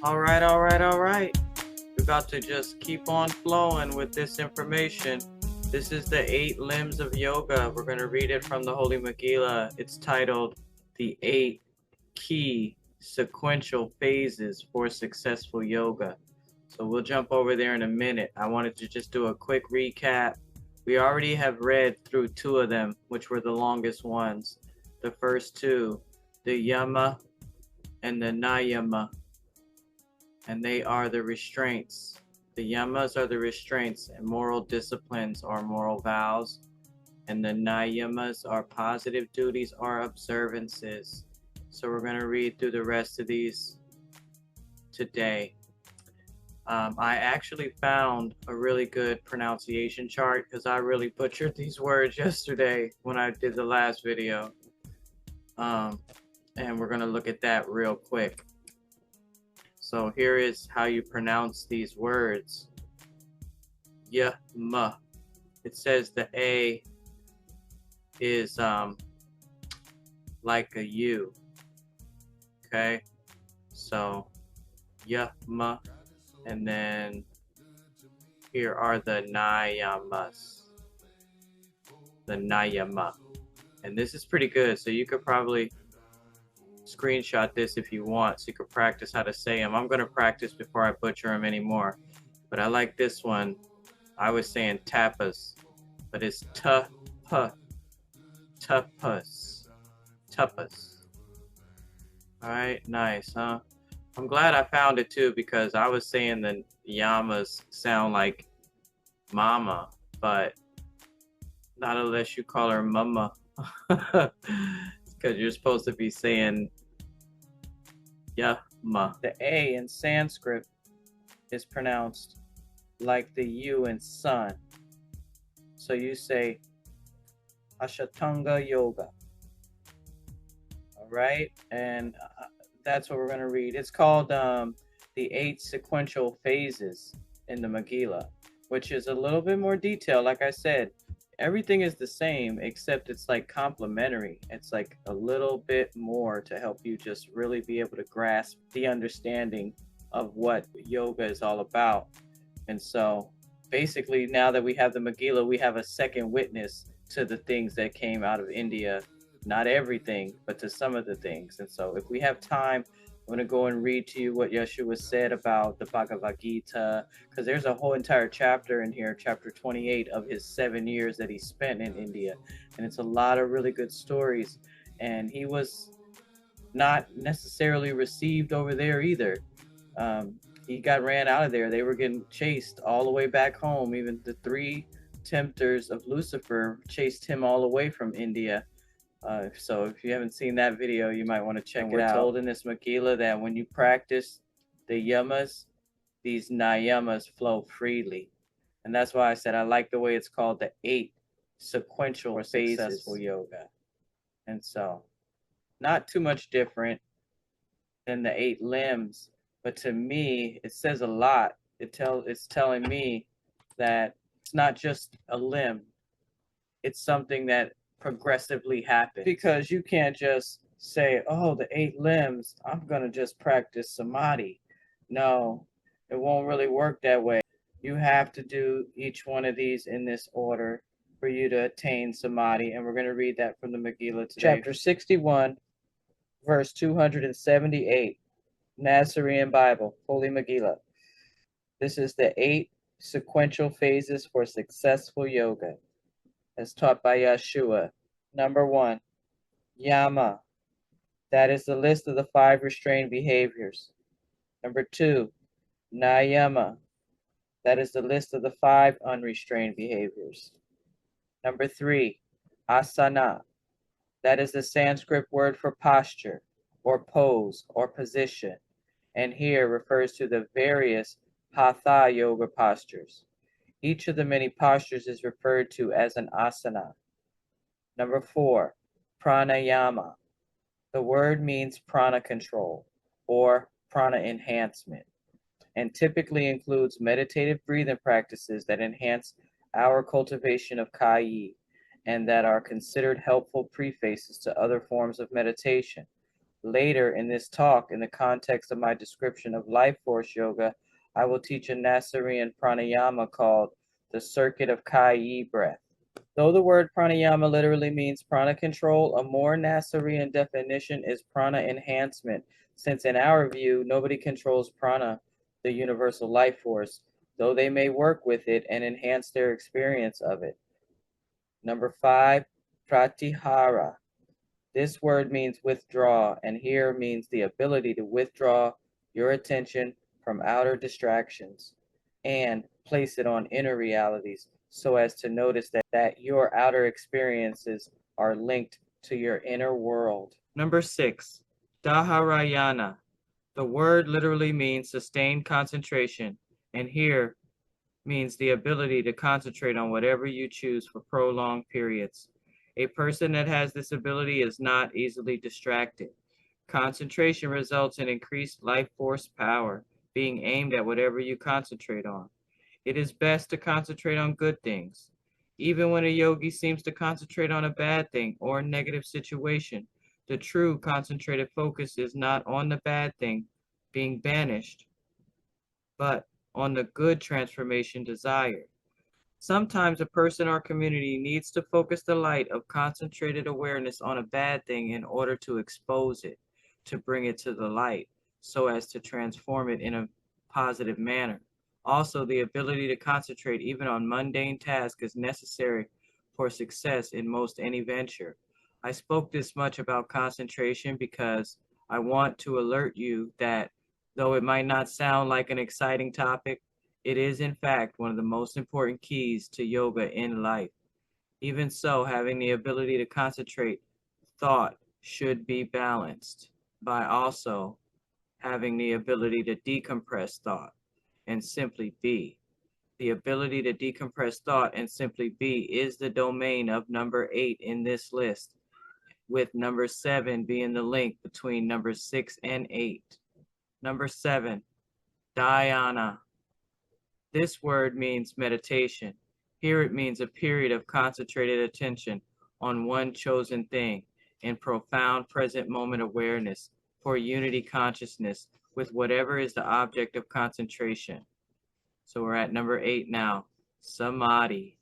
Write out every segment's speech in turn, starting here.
All right, all right, all right. We're about to just keep on flowing with this information. This is the 8 limbs of yoga. We're going to read it from the Holy Megillah. It's titled The 8 Key Sequential Phases for Successful Yoga. So we'll jump over there in a minute. I wanted to just do a quick recap. We already have read through 2 of them, which were the longest ones. The first 2, the Yama and the Niyama, and they are the restraints. The yamas are the restraints, and moral disciplines are moral vows, and the niyamas are positive duties or observances. So we're going to read through the rest of these today. I actually found a really good pronunciation chart because I really butchered these words yesterday when I did the last video. And we're going to look at that real quick. So here is how you pronounce these words. Yama. It says the A is like a U. Okay? So Yama. And then here are the niyamas. The niyama. And this is pretty good. So you could probably screenshot this if you want, so you can practice how to say them. I'm going to practice before I butcher them anymore, but I like this one. I was saying tapas, but it's tapas, tapas. All right, nice, huh? I'm glad I found it too, because I was saying the yamas sound like mama, but not unless you call her mama. Because you're supposed to be saying Yama. The A in Sanskrit is pronounced like the U in sun. So you say Ashtanga Yoga. All right, and that's what we're going to read. It's called the 8 Sequential Phases in the Megillah, which is a little bit more detailed. Like I said, everything is the same, except it's like complementary. It's like a little bit more to help you just really be able to grasp the understanding of what yoga is all about. And so basically, now that we have the Megillah, we have a second witness to the things that came out of India. Not everything, but to some of the things. And so if we have time, I'm going to go and read to you what Yahshua said about the Bhagavad Gita, because there's a whole entire chapter in here, chapter 28, of his 7 years that he spent in India. And it's a lot of really good stories. And he was not necessarily received over there either. He got ran out of there. They were getting chased all the way back home. Even the 3 tempters of Lucifer chased him all the way from India. So if you haven't seen that video, you might want to check it out. We're told in this Megillah that when you practice the yamas, these niyamas flow freely. And that's why I said I like the way it's called the 8 sequential phases successful yoga. And so not too much different than the 8 limbs, but to me, it says a lot. It's telling me that it's not just a limb. It's something that progressively happen, because you can't just say, oh, the 8 limbs, I'm gonna just practice samadhi. No, it won't really work that way. You have to do each one of these in this order for you to attain samadhi, and we're going to read that from the Megillah today. Chapter 61, verse 278, Nasarean Bible, Holy Megillah. This is the 8 sequential phases for successful yoga, as taught by Yahshua. Number 1, Yama. That is the list of the 5 restrained behaviors. Number 2, Niyama. That is the list of the 5 unrestrained behaviors. Number 3, asana. That is the Sanskrit word for posture, or pose, or position, and here refers to the various hatha yoga postures. Each of the many postures is referred to as an asana. Number 4, pranayama. The word means prana control or prana enhancement, and typically includes meditative breathing practices that enhance our cultivation of kai and that are considered helpful prefaces to other forms of meditation, Later in this talk, in the context of my description of life force yoga, I will teach a Nasarean pranayama called the circuit of Kai breath. Though the word pranayama literally means prana control, a more Nasarean definition is prana enhancement, since in our view, nobody controls prana, the universal life force, though they may work with it and enhance their experience of it. Number 5, pratyahara. This word means withdraw, and here means the ability to withdraw your attention from outer distractions and place it on inner realities so as to notice that your outer experiences are linked to your inner world. Number 6, dharana. The word literally means sustained concentration, and here means the ability to concentrate on whatever you choose for prolonged periods. A person that has this ability is not easily distracted. Concentration results in increased life force power being aimed at whatever you concentrate on. It is best to concentrate on good things. Even when a yogi seems to concentrate on a bad thing or a negative situation, the true concentrated focus is not on the bad thing being banished, but on the good transformation desired. Sometimes a person or community needs to focus the light of concentrated awareness on a bad thing in order to expose it, to bring it to the light, so as to transform it in a positive manner. Also, the ability to concentrate even on mundane tasks is necessary for success in most any venture. I spoke this much about concentration because I want to alert you that though it might not sound like an exciting topic, it is in fact one of the most important keys to yoga in life. Even so, having the ability to concentrate thought should be balanced by also having the ability to decompress thought and simply be. The ability to decompress thought and simply be is the domain of number 8 in this list, with number 7 being the link between number 6 and 8. Number 7, dhyana. This word means meditation. Here it means a period of concentrated attention on one chosen thing in profound present moment awareness for unity consciousness with whatever is the object of concentration. So we're at number 8 now, samadhi.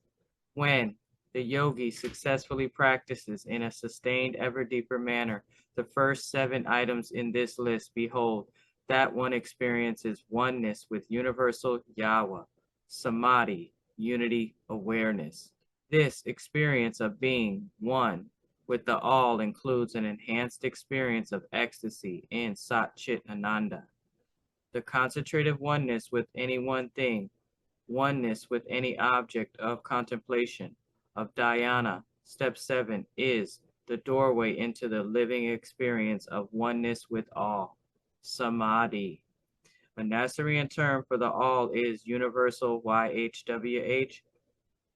When the yogi successfully practices in a sustained ever deeper manner the first 7 items in this list, behold, that one experiences oneness with universal Yahweh, samadhi, unity, awareness. This experience of being one with the all includes an enhanced experience of ecstasy in Sat Chit Ananda. The concentrated oneness with any one thing, oneness with any object of contemplation, of dhyana, step 7, is the doorway into the living experience of oneness with all. Samadhi. A Nasarean term for the all is universal YHWH,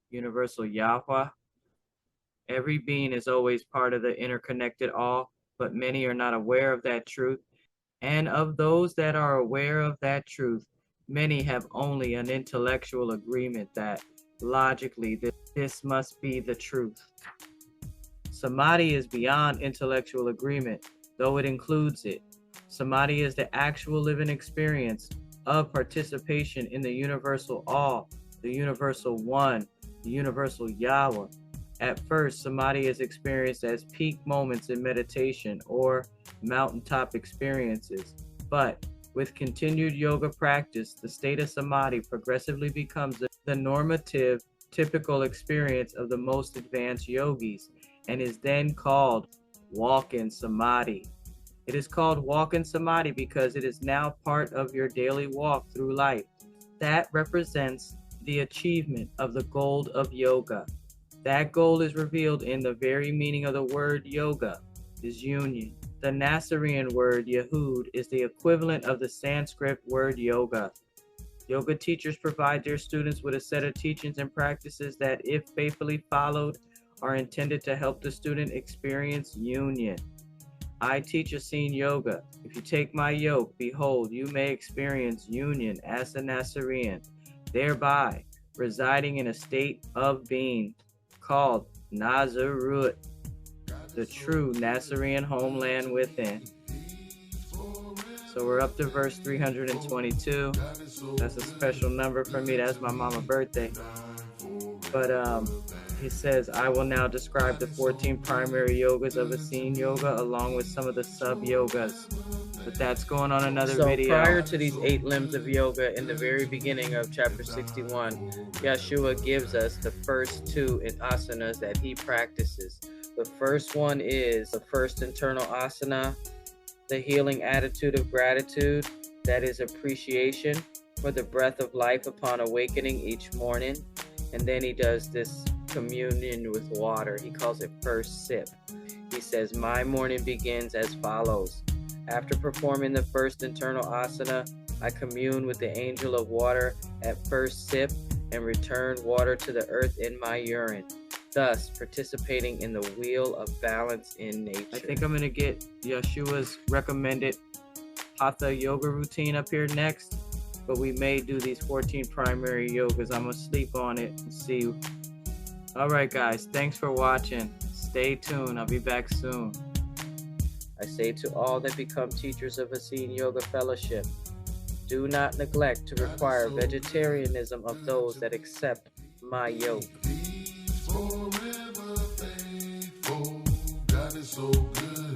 universal Yahweh. Every being is always part of the interconnected all, but many are not aware of that truth. And of those that are aware of that truth, many have only an intellectual agreement that logically this must be the truth. Samadhi is beyond intellectual agreement, though it includes it. Samadhi is the actual living experience of participation in the universal all, the universal one, the universal Yahweh. At first, samadhi is experienced as peak moments in meditation or mountaintop experiences, but with continued yoga practice, the state of samadhi progressively becomes the normative, typical experience of the most advanced yogis and is then called walk-in samadhi. It is called walk-in samadhi because it is now part of your daily walk through life. That represents the achievement of the goal of yoga. That goal is revealed in the very meaning of the word yoga, is union. The Nasarean word Yehud is the equivalent of the Sanskrit word yoga. Yoga teachers provide their students with a set of teachings and practices that, if faithfully followed, are intended to help the student experience union. I teach Essene Yoga. If you take my yoke, behold, you may experience union as a Nasarean, thereby residing in a state of being called Nazarut, the true Nasarean homeland within. So we're up to verse 322. That's a special number for me. That's my mama's birthday. But he says, I will now describe the 14 primary yogas of Essene Yoga along with some of the sub-yogas. But that's going on another video. So prior to these 8 limbs of yoga, in the very beginning of chapter 61, Yahshua gives us the first 2 asanas that he practices. The first one is the first internal asana, the healing attitude of gratitude, that is appreciation for the breath of life upon awakening each morning. And then he does this communion with water. He calls it first sip. He says, my morning begins as follows. After performing the first internal asana, I commune with the angel of water at first sip and return water to the earth in my urine, thus participating in the wheel of balance in nature. I think I'm going to get Yahshua's recommended Hatha yoga routine up here next, but we may do these 14 primary yogas. I'm going to sleep on it and see. All right, guys, thanks for watching. Stay tuned. I'll be back soon. I say to all that become teachers of Essene Yoga Fellowship, do not neglect to require vegetarianism of those that accept my yoke. Forever faithful, God is so good.